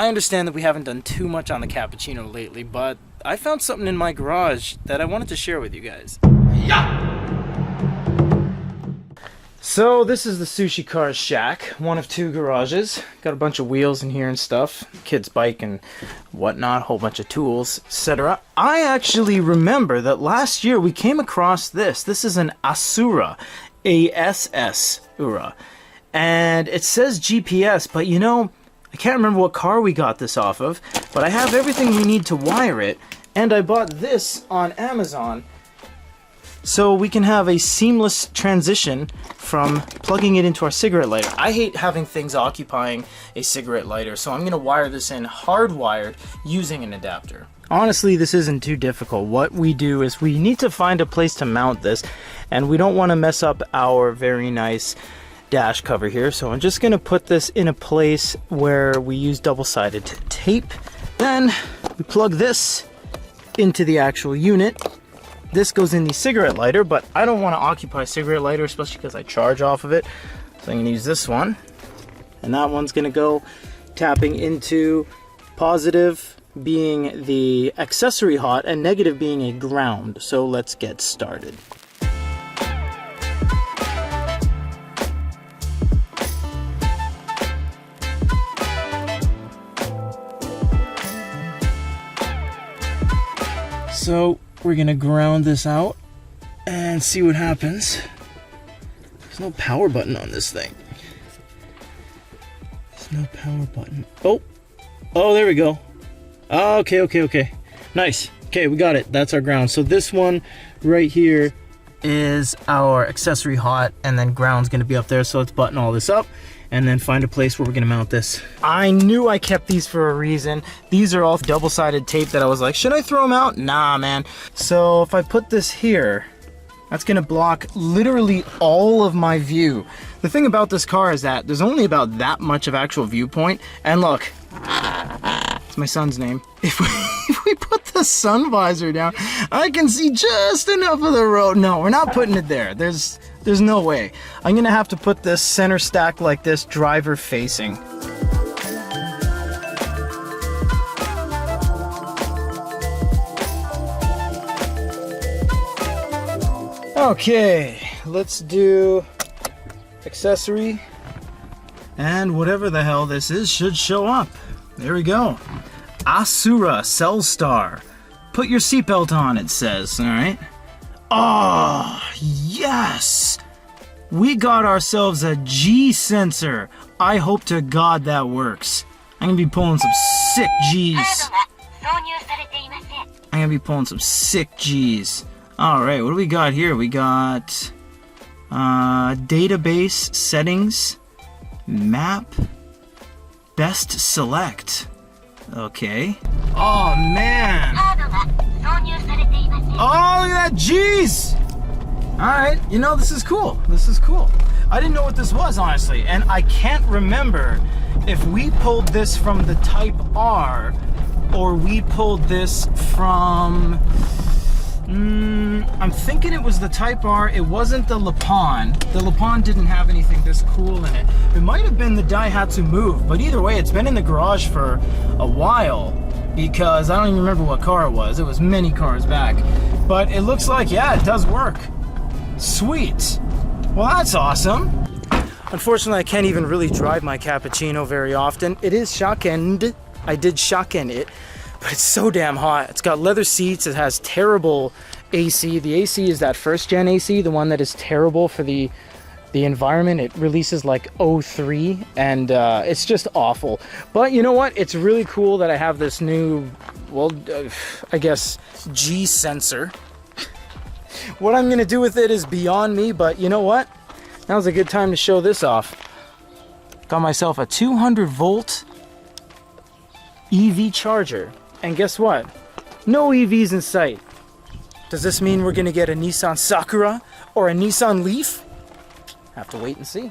I understand that we haven't done too much on the Cappuccino lately, but I found something in my garage that I wanted to share with you guys. Yeah! So this is the Sushi Cars shack, one of two garages. Got a bunch of wheels in here and stuff, kid's bike and whatnot, whole bunch of tools, etc. I actually remember that last year we came across this. This is an Asura, A-S-S-Ura. And it says GPS, but you know, I can't remember what car we got this off of, but I have everything we need to wire it, and I bought this on Amazon. So we can have a seamless transition from plugging it into our cigarette lighter. I hate having things occupying a cigarette lighter, so I'm going to wire this in hardwired using an adapter. Honestly, this isn't too difficult. What we do is we need to find a place to mount this, and we don't want to mess up our very nice dash cover here. So I'm just going to put this in a place where we use double-sided tape. Then we plug this into the actual unit. This goes in the cigarette lighter, but I don't want to occupy a cigarette lighter, especially because I charge off of it. So I'm going to use this one. And that one's going to go tapping into positive being the accessory hot and negative being a ground. So let's get started. So we're gonna ground this out and see what happens. There's no power button on this thing. There's no power button. Oh, there we go. Okay. Nice. Okay, we got it. That's our ground. So this one right here is our accessory hot, and then ground's gonna be up there. So let's button all this up and then find a place where we're gonna mount this. I knew I kept these for a reason. These are all double-sided tape that I was like, should I throw them out? Nah, man. So if I put this here, that's gonna block literally all of my view. The thing about this car is that there's only about that much of actual viewpoint. And look, it's my son's name. If we put the sun visor down, I can see just enough of the road. No, we're not putting it there. There's no way. I'm gonna have to put this center stack like this, driver facing. Okay, let's do accessory, and whatever the hell this is should show up. There we go. Asura Cellstar. Put your seatbelt on, it says, all right? Oh, yes! We got ourselves a G sensor. I hope to God that works. I'm gonna be pulling some sick G's. I'm gonna be pulling some sick G's. Alright, what do we got here? We got database settings, map, best select. Okay. Oh man! Oh, look at that, jeez! Alright, you know, this is cool. This is cool. I didn't know what this was, honestly, and I can't remember if we pulled this from the Type R or we pulled this from... I'm thinking it was the Type R. It wasn't the Lapon. The Lapon didn't have anything this cool in it. It might have been the Daihatsu Move, but either way, it's been in the garage for a while because I don't even remember what car it was. It was many cars back. But it looks like, yeah, it does work. Sweet. Well, that's awesome. Unfortunately, I can't even really drive my Cappuccino very often. It is shock-end. I did shock-end it. But it's so damn hot. It's got leather seats. It has terrible AC. The AC is that first gen AC, the one that is terrible for the environment. It releases like 03 and it's just awful. But you know what? It's really cool that I have this new, well, I guess G sensor. What I'm gonna do with it is beyond me, but you know what? Now's a good time to show this off. Got myself a 200 volt EV charger. And guess what? No EVs in sight. Does this mean we're gonna get a Nissan Sakura or a Nissan Leaf? Have to wait and see.